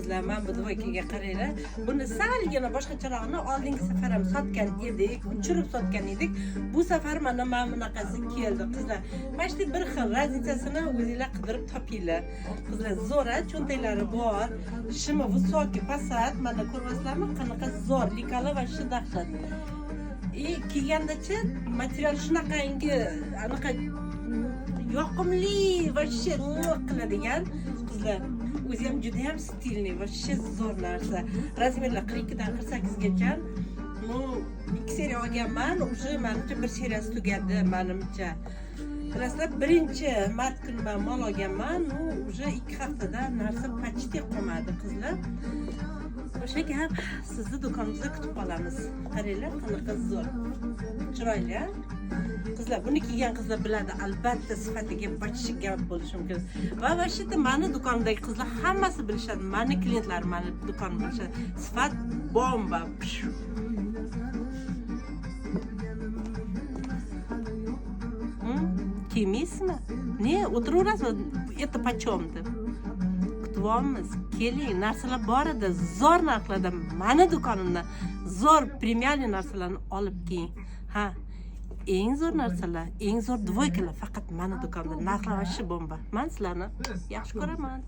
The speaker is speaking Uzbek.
qizlar, men bu dvoykaga qaranglar. Buni salgina boshqacharoqni oldingi safar ham sotgan edik, uchirib sotgan edik. Bu safar mana bunaqasi keldi qizlar. Mana shu bir xil raznicasini o'zingizlar qidirib topinglar. Qizlar zo'ra, cho'ntaklari bor, shimi высокий pasat, mana ko'ryapsizlarmi? Qanaqa zo'r, likali va shu dahshat. Kiygandachi material shunaqangi, anaqa yoqimli va qiladigan qizlar. O'zi ham juda ham stilniy va zo'r narsa. Razmerlar 42 dan 48 gacha. Ну, 2 seriya olganman, уже menimcha bir seriyasi tugadi menimcha. Bilasizlar, birinchi mart kuni men mol olganman, ну, уже 2 haftada narsa почти qolmadi qizlar. O'sha gap sizni do'konimizda kutib qolamiz. Qaranglar, qanaqa zo'r. Chiroyli. Qizlar, buni kiygan qizlar biladi, albatta sifatiga bochish gap bo'lishi mumkin. Va vashida meni do'konimdagi qizlar hammasi bilishadi. Meni klientlarim meni do'konimda bilishadi. Sifat bomba. Kiymaysizmi? Ne, o'tiraverasizmi? Это почем-то? Kutibamiz, keling, narsalar bor edi, zo'r narxlarda meni do'konimdan zo'r premyalniy narsalarni olib keling. Ha, eng zo'r narsalar, eng zo'r dvoykalar faqat meni do'konimda. Narxlar vashi bomba. Men sizlarni yaxshi ko'raman.